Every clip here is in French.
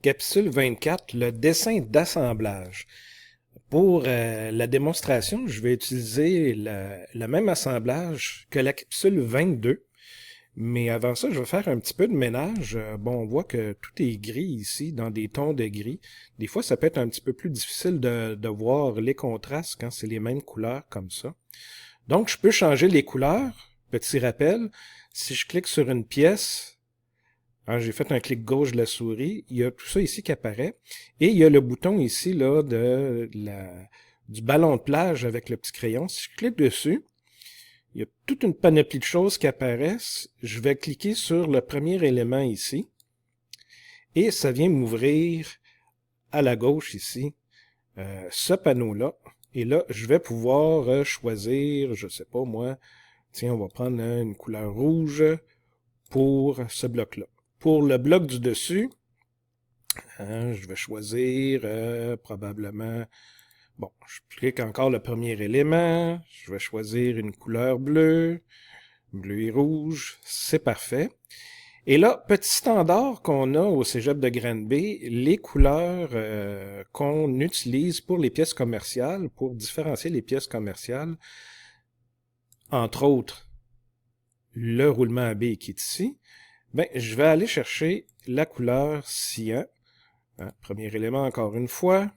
Capsule 24, le dessin d'assemblage. Pour la démonstration, je vais utiliser le même assemblage que la capsule 22. Mais avant ça, je vais faire un petit peu de ménage. Bon, on voit que tout est gris ici, dans des tons de gris. Des fois, ça peut être un petit peu plus difficile de voir les contrastes quand c'est les mêmes couleurs comme ça. Donc, je peux changer les couleurs. Petit rappel, si je clique sur une pièce, hein, j'ai fait un clic gauche de la souris, il y a tout ça ici qui apparaît. Et il y a le bouton ici là, du ballon de plage avec le petit crayon. Si je clique dessus, il y a toute une panoplie de choses qui apparaissent. Je vais cliquer sur le premier élément ici. Et ça vient m'ouvrir à la gauche ici, ce panneau-là. Et là, je vais pouvoir choisir, je sais pas moi, tiens, on va prendre une couleur rouge pour ce bloc-là. Pour le bloc du dessus, hein, je vais choisir probablement, bon, je clique encore le premier élément, je vais choisir une couleur bleue, bleu et rouge, c'est parfait. Et là, petit standard qu'on a au Cégep de Granby, les couleurs qu'on utilise pour les pièces commerciales, pour différencier les pièces commerciales, entre autres le roulement à billes qui est ici, ben, je vais aller chercher la couleur cyan. Hein, premier élément encore une fois.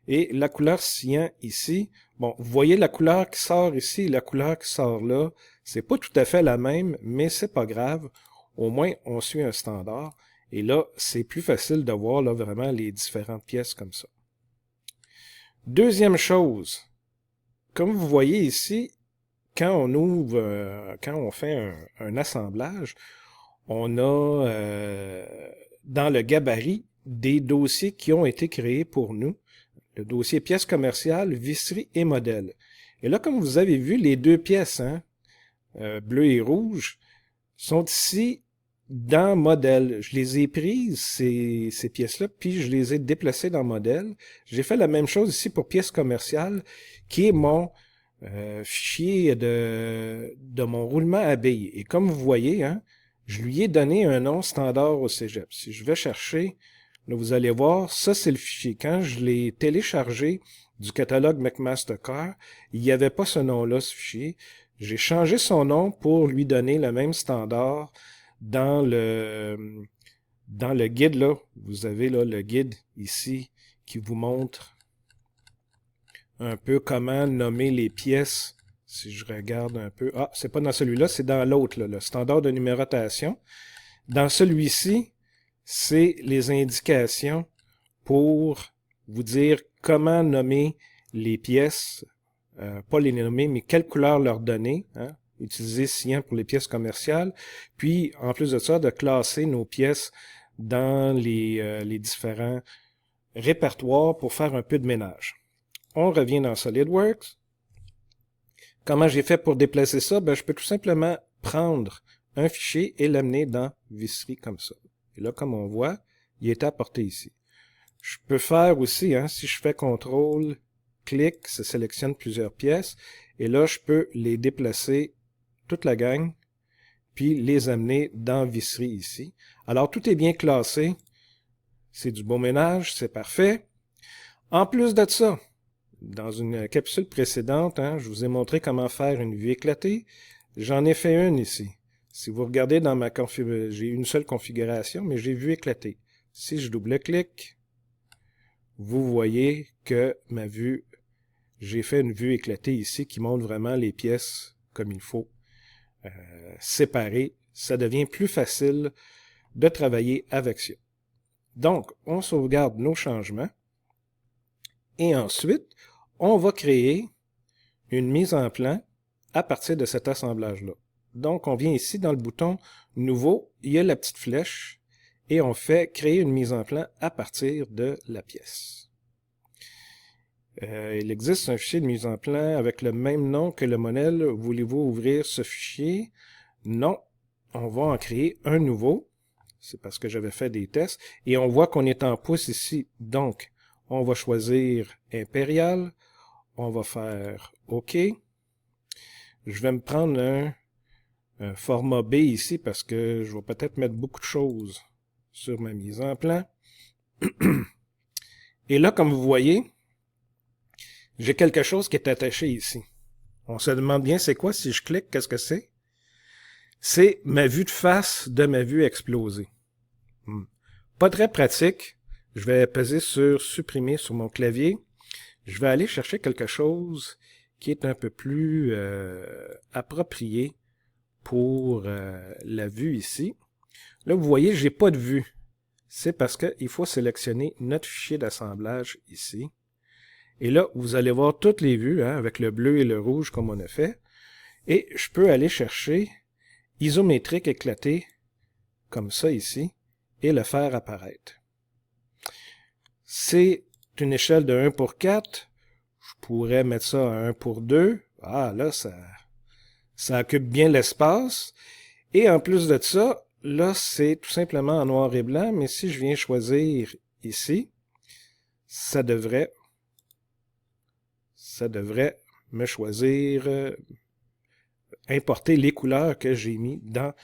Et la couleur cyan ici, bon, vous voyez la couleur qui sort ici et la couleur qui sort là. C'est pas tout à fait la même, mais c'est pas grave. Au moins, on suit un standard. Et là, c'est plus facile de voir là, vraiment les différentes pièces comme ça. Deuxième chose, comme vous voyez ici, quand on ouvre, quand on fait un assemblage, on a dans le gabarit des dossiers qui ont été créés pour nous. Le dossier pièces commerciales, visserie et modèle. Et là, comme vous avez vu, les deux pièces, hein, bleu et rouge, sont ici dans modèle. Je les ai prises, ces pièces-là, puis je les ai déplacées dans modèle. J'ai fait la même chose ici pour pièces commerciales, qui est mon fichier de mon roulement à billes. Et comme vous voyez, hein, je lui ai donné un nom standard au Cégep. Si je vais chercher, là, vous allez voir, ça c'est le fichier. Quand je l'ai téléchargé du catalogue McMaster-Carr, il n'y avait pas ce nom-là, ce fichier. J'ai changé son nom pour lui donner le même standard dans le guide. Là, vous avez là, le guide ici qui vous montre un peu comment nommer les pièces. Si je regarde un peu. Ah, c'est pas dans celui-là, c'est dans l'autre, le standard de numérotation. Dans celui-ci, c'est les indications pour vous dire comment nommer les pièces. Pas les nommer, mais quelle couleur leur donner. Hein? Utiliser cyan pour les pièces commerciales. Puis, en plus de ça, de classer nos pièces dans les différents répertoires pour faire un peu de ménage. On revient dans SolidWorks. Comment j'ai fait pour déplacer ça? Ben, je peux tout simplement prendre un fichier et l'amener dans Visserie comme ça. Et là, comme on voit, il est apporté ici. Je peux faire aussi, hein, si je fais CTRL, clic, ça sélectionne plusieurs pièces. Et là, je peux les déplacer, toute la gang, puis les amener dans Visserie ici. Alors, tout est bien classé. C'est du beau ménage, c'est parfait. En plus de ça, dans une capsule précédente, hein, je vous ai montré comment faire une vue éclatée. J'en ai fait une ici. Si vous regardez dans ma configuration, j'ai une seule configuration, mais j'ai vue éclatée. Si je double-clique, vous voyez que ma vue, j'ai fait une vue éclatée ici qui montre vraiment les pièces comme il faut, séparées. Ça devient plus facile de travailler avec ça. Donc, on sauvegarde nos changements. Et ensuite, on va créer une mise en plan à partir de cet assemblage-là. Donc, on vient ici dans le bouton « Nouveau », il y a la petite flèche, et on fait « Créer une mise en plan à partir de la pièce ». Il existe un fichier de mise en plan avec le même nom que le modèle. Voulez-vous ouvrir ce fichier? Non. On va en créer un nouveau. C'est parce que j'avais fait des tests. Et on voit qu'on est en pouces ici. Donc, on va choisir Impérial. On va faire OK. Je vais me prendre un format B ici parce que je vais peut-être mettre beaucoup de choses sur ma mise en plan. Et là, comme vous voyez, j'ai quelque chose qui est attaché ici. On se demande bien c'est quoi si je clique, qu'est-ce que c'est? C'est ma vue de face de ma vue explosée. Pas très pratique. Je vais peser sur supprimer sur mon clavier. Je vais aller chercher quelque chose qui est un peu plus approprié pour la vue ici. Là, vous voyez, j'ai pas de vue. C'est parce qu'il faut sélectionner notre fichier d'assemblage ici. Et là, vous allez voir toutes les vues, hein, avec le bleu et le rouge comme on a fait. Et je peux aller chercher isométrique éclaté, comme ça ici, et le faire apparaître. C'est une échelle de 1 pour 4. Je pourrais mettre ça à 1 pour 2. Ah, là, ça occupe bien l'espace. Et en plus de ça, là, c'est tout simplement en noir et blanc, mais si je viens choisir ici, ça devrait me choisir, importer les couleurs que j'ai mis dans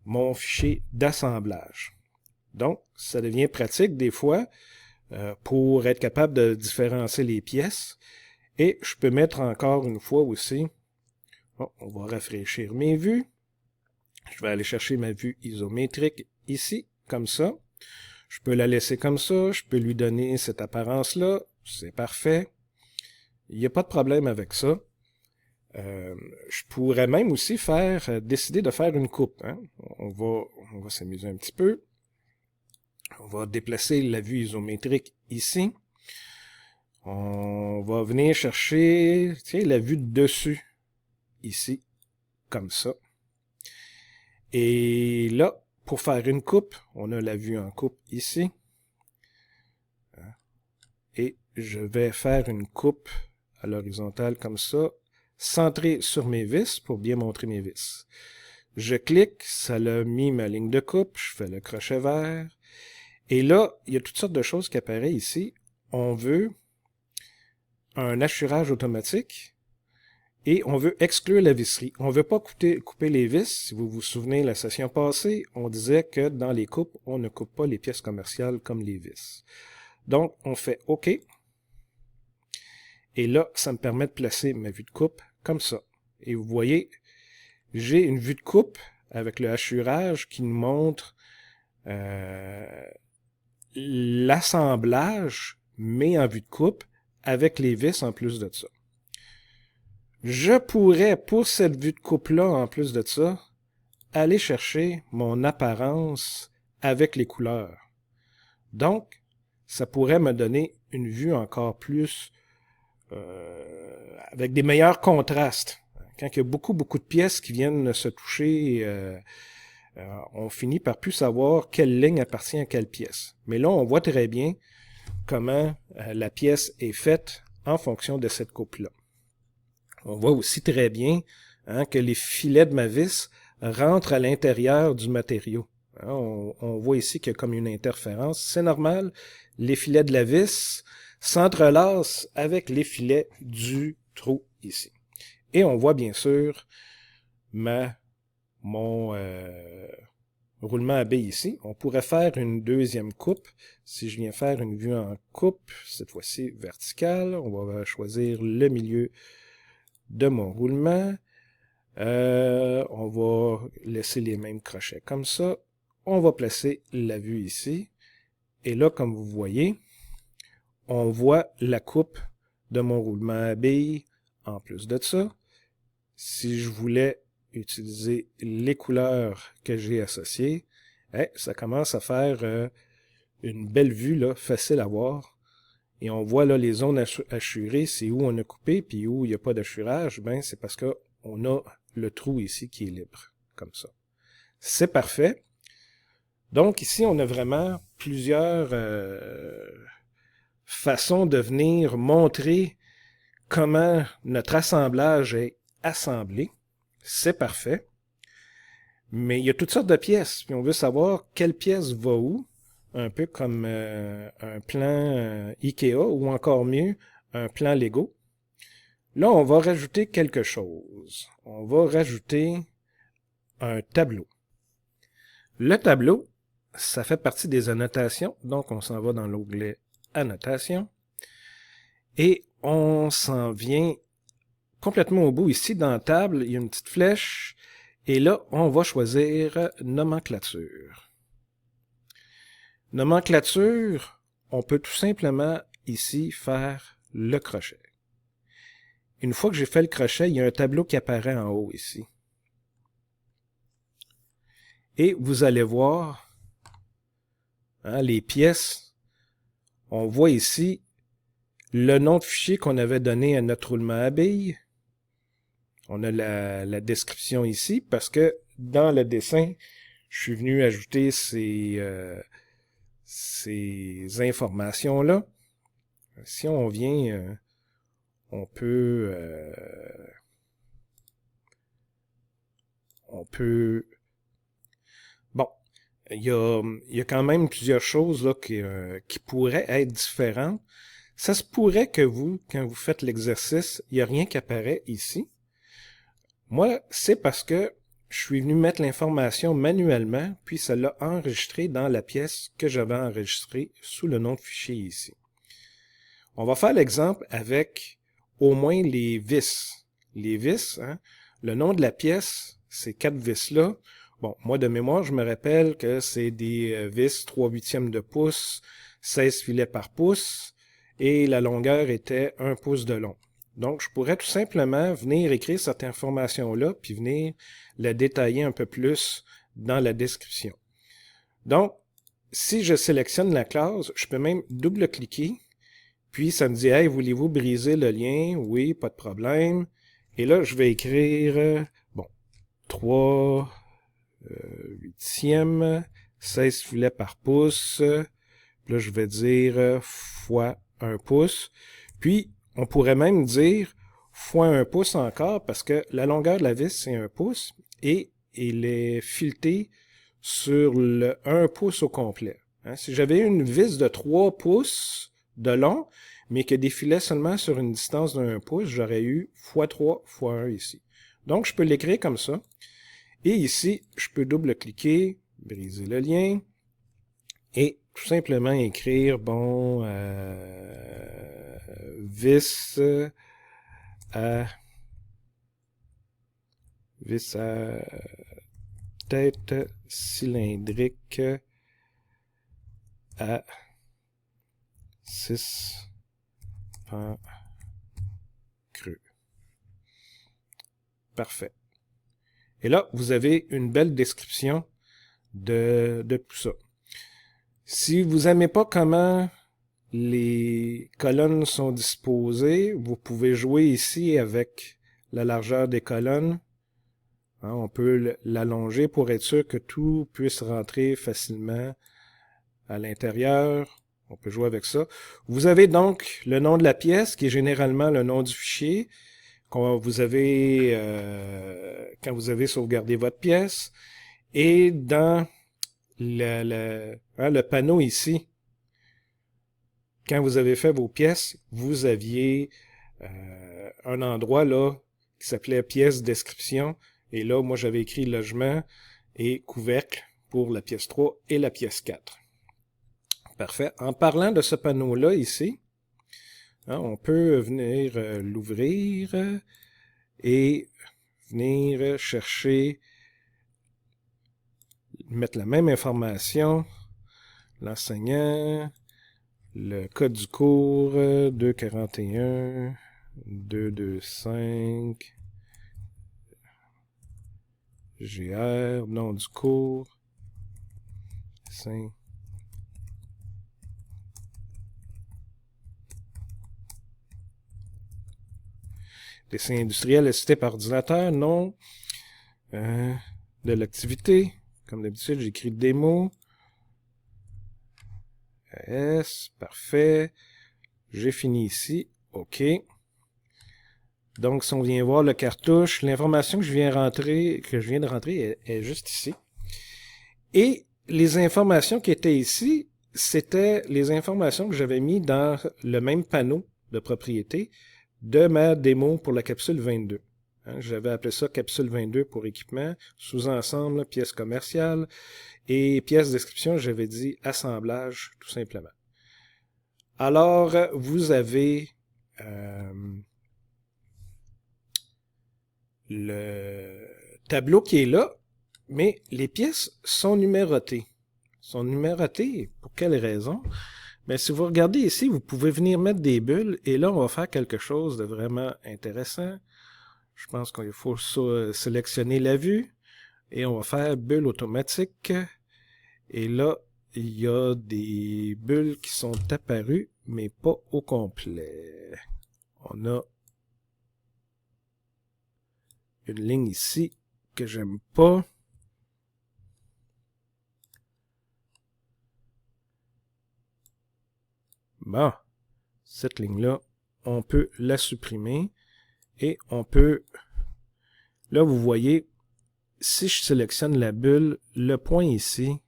mon fichier d'assemblage. Donc, ça devient pratique des fois pour être capable de différencier les pièces. Et je peux mettre encore une fois aussi, bon, on va rafraîchir mes vues. Je vais aller chercher ma vue isométrique ici, comme ça. Je peux la laisser comme ça, je peux lui donner cette apparence-là, c'est parfait. Il n'y a pas de problème avec ça. Je pourrais même aussi décider de faire une coupe. Hein. On va s'amuser un petit peu. On va déplacer la vue isométrique ici. On va venir chercher la vue de dessus ici, comme ça. Et là, pour faire une coupe, on a la vue en coupe ici. Et je vais faire une coupe à l'horizontale comme ça, centrée sur mes vis pour bien montrer mes vis. Je clique, ça l'a mis ma ligne de coupe, je fais le crochet vert. Et là, il y a toutes sortes de choses qui apparaissent ici. On veut un hachurage automatique et on veut exclure la visserie. On ne veut pas couper les vis. Si vous vous souvenez, la session passée, on disait que dans les coupes, on ne coupe pas les pièces commerciales comme les vis. Donc, on fait OK. Et là, ça me permet de placer ma vue de coupe comme ça. Et vous voyez, j'ai une vue de coupe avec le hachurage qui nous montre l'assemblage, mais en vue de coupe, avec les vis en plus de ça. Je pourrais, pour cette vue de coupe-là, en plus de ça, aller chercher mon apparence avec les couleurs. Donc, ça pourrait me donner une vue encore plus avec des meilleurs contrastes. Quand il y a beaucoup de pièces qui viennent se toucher, on finit par plus savoir quelle ligne appartient à quelle pièce. Mais là, on voit très bien comment la pièce est faite en fonction de cette coupe-là. On voit aussi très bien que les filets de ma vis rentrent à l'intérieur du matériau. On voit ici qu'il y a comme une interférence. C'est normal, les filets de la vis s'entrelacent avec les filets du trou ici. Et on voit bien sûr mon roulement à baie ici. On pourrait faire une deuxième coupe. Si je viens faire une vue en coupe, cette fois-ci verticale, on va choisir le milieu de mon roulement. On va laisser les mêmes crochets comme ça. On va placer la vue ici. Et là, comme vous voyez, on voit la coupe de mon roulement à billes. En plus de ça, si je voulais utiliser les couleurs que j'ai associées, ça commence à faire une belle vue, là, facile à voir. Et on voit là les zones hachurées, c'est où on a coupé, puis où il n'y a pas d'hachurage, c'est parce qu'on a le trou ici qui est libre, comme ça. C'est parfait. Donc ici, on a vraiment plusieurs façons de venir montrer comment notre assemblage est assemblé. C'est parfait. Mais il y a toutes sortes de pièces, puis on veut savoir quelle pièce va où, un peu comme un plan Ikea, ou encore mieux, un plan Lego. Là, on va rajouter quelque chose. On va rajouter un tableau. Le tableau, ça fait partie des annotations. Donc, on s'en va dans l'onglet Annotations. Et on s'en vient complètement au bout ici. Dans Table, il y a une petite flèche. Et là, on va choisir Nomenclature. Nomenclature, on peut tout simplement ici faire le crochet. Une fois que j'ai fait le crochet, il y a un tableau qui apparaît en haut ici. Et vous allez voir les pièces. On voit ici le nom de fichier qu'on avait donné à notre roulement à billes. On a la description ici parce que dans le dessin, je suis venu ajouter ces informations-là. Si on vient, on peut bon, il y a quand même plusieurs choses là qui pourraient être différentes. Ça se pourrait que vous, quand vous faites l'exercice, il n'y a rien qui apparaît ici. Moi, c'est parce que je suis venu mettre l'information manuellement, puis ça l'a enregistré dans la pièce que j'avais enregistrée sous le nom de fichier ici. On va faire l'exemple avec au moins les vis. Les vis, le nom de la pièce, ces 4 vis-là. Bon, moi de mémoire, je me rappelle que c'est des vis 3/8 de pouce, 16 filets par pouce, et la longueur était 1 pouce de long. Donc, je pourrais tout simplement venir écrire cette information-là, puis venir la détailler un peu plus dans la description. Donc, si je sélectionne la classe, je peux même double-cliquer, puis ça me dit « Hey, voulez-vous briser le lien? » Oui, pas de problème. Et là, je vais écrire, 3/8, 16 filets par pouce. Là, je vais dire fois 1 pouce. Puis, on pourrait même dire fois 1 pouce encore, parce que la longueur de la vis, c'est 1 pouce, et il est fileté sur le 1 pouce au complet. Si j'avais une vis de 3 pouces de long, mais que défilait seulement sur une distance de 1 pouce, j'aurais eu fois 3 fois 1 ici. Donc, je peux l'écrire comme ça. Et ici, je peux double-cliquer, briser le lien, et tout simplement écrire, vis à tête cylindrique à 6 pans creux. Parfait. Et là, vous avez une belle description de tout ça. Si vous n'aimez pas comment les colonnes sont disposées, vous pouvez jouer ici avec la largeur des colonnes. On peut l'allonger pour être sûr que tout puisse rentrer facilement à l'intérieur. On peut jouer avec ça. Vous avez donc le nom de la pièce, qui est généralement le nom du fichier, quand vous avez sauvegardé votre pièce. Et dans le panneau ici, quand vous avez fait vos pièces, vous aviez un endroit là qui s'appelait pièce description. Et là, moi, j'avais écrit logement et couvercle pour la pièce 3 et la pièce 4. Parfait. En parlant de ce panneau-là ici, on peut venir l'ouvrir et venir chercher, mettre la même information, l'enseignant, le code du cours, 241, 225, GR, nom du cours, 5. Dessin industriel assisté par ordinateur, non. De l'activité, comme d'habitude, j'écris démo. S, parfait. J'ai fini ici. OK. Donc, si on vient voir le cartouche, l'information que je viens de rentrer est juste ici. Et les informations qui étaient ici, c'était les informations que j'avais mis dans le même panneau de propriété de ma démo pour la capsule 22. Hein, j'avais appelé ça capsule 22 pour équipement, sous-ensemble, pièce commerciale, et pièce description, j'avais dit assemblage, tout simplement. Alors, vous avez le tableau qui est là, mais les pièces sont numérotées. Sont numérotées pour quelle raison? Mais si vous regardez ici, vous pouvez venir mettre des bulles, et là, on va faire quelque chose de vraiment intéressant. Je pense qu'il faut sélectionner la vue, et on va faire bulle automatique. Et là, il y a des bulles qui sont apparues, mais pas au complet. On a une ligne ici que j'aime pas. Bon, cette ligne-là, on peut la supprimer et on peut... Là, vous voyez, si je sélectionne la bulle, le point ici,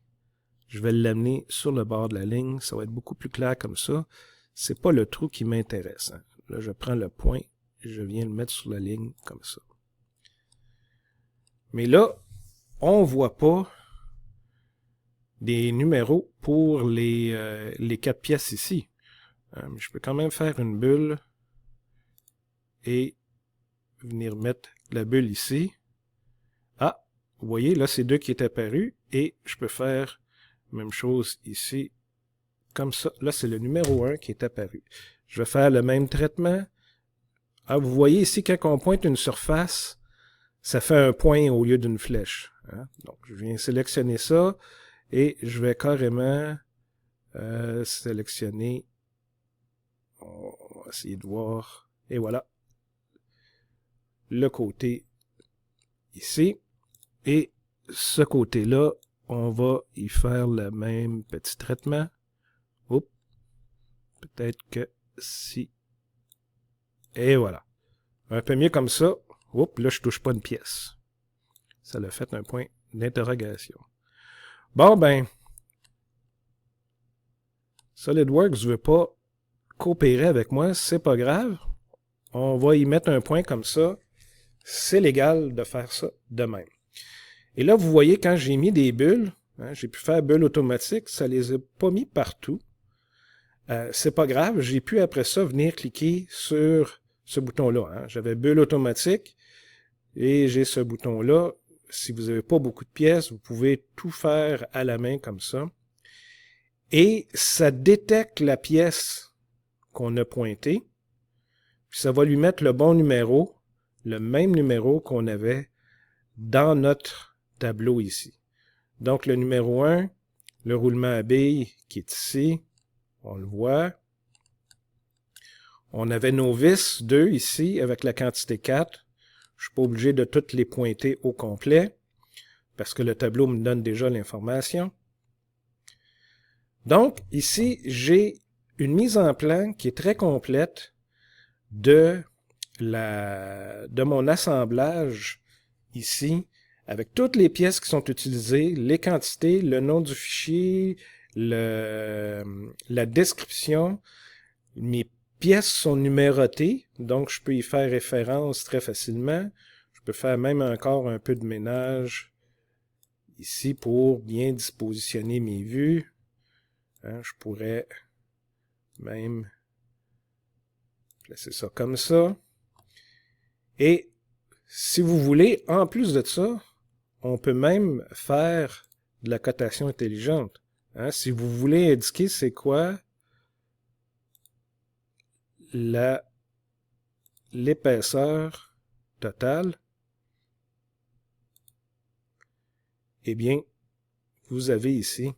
je vais l'amener sur le bord de la ligne. Ça va être beaucoup plus clair comme ça. C'est pas le trou qui m'intéresse. Hein. Là, je prends le point et je viens le mettre sur la ligne comme ça. Mais là, on voit pas des numéros pour les 4 pièces ici. Je peux quand même faire une bulle et venir mettre la bulle ici. Ah, vous voyez, là, c'est 2 qui est apparu et je peux faire même chose ici, comme ça. Là, c'est le numéro 1 qui est apparu. Je vais faire le même traitement. Ah, vous voyez ici, quand on pointe une surface, ça fait un point au lieu d'une flèche. Hein? Donc, je viens sélectionner ça et je vais carrément sélectionner. On va essayer de voir. Et voilà. Le côté ici. Et ce côté-là, on va y faire le même petit traitement. Oups. Peut-être que si. Et voilà. Un peu mieux comme ça. Oups, là, je touche pas une pièce. Ça l'a fait un point d'interrogation. Bon, ben. SolidWorks ne veut pas coopérer avec moi. C'est pas grave. On va y mettre un point comme ça. C'est légal de faire ça de même. Et là, vous voyez, quand j'ai mis des bulles, hein, j'ai pu faire bulle automatique, ça les a pas mis partout. C'est pas grave, j'ai pu après ça venir cliquer sur ce bouton-là. Hein. J'avais bulle automatique et j'ai ce bouton-là. Si vous n'avez pas beaucoup de pièces, vous pouvez tout faire à la main comme ça. Et ça détecte la pièce qu'on a pointée. Puis ça va lui mettre le bon numéro, le même numéro qu'on avait dans notre tableau ici. Donc le numéro 1, le roulement à billes qui est ici, on le voit. On avait nos vis 2 ici avec la quantité 4. Je ne suis pas obligé de toutes les pointer au complet parce que le tableau me donne déjà l'information. Donc ici, j'ai une mise en plan qui est très complète de mon assemblage ici, avec toutes les pièces qui sont utilisées, les quantités, le nom du fichier, la description. Mes pièces sont numérotées, donc je peux y faire référence très facilement. Je peux faire même encore un peu de ménage ici pour bien dispositionner mes vues. Hein, je pourrais même placer ça comme ça. Et si vous voulez, en plus de ça, on peut même faire de la cotation intelligente. Hein, si vous voulez indiquer c'est quoi l'épaisseur totale, eh bien, vous avez ici,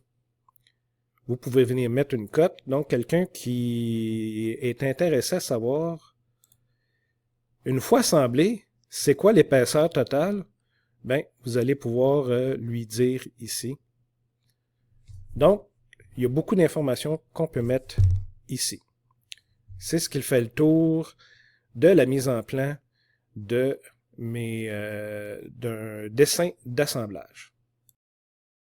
vous pouvez venir mettre une cote. Donc, quelqu'un qui est intéressé à savoir, une fois assemblé, c'est quoi l'épaisseur totale? Ben, vous allez pouvoir lui dire ici. Donc, il y a beaucoup d'informations qu'on peut mettre ici. C'est ce qui fait le tour de la mise en plan d'un dessin d'assemblage.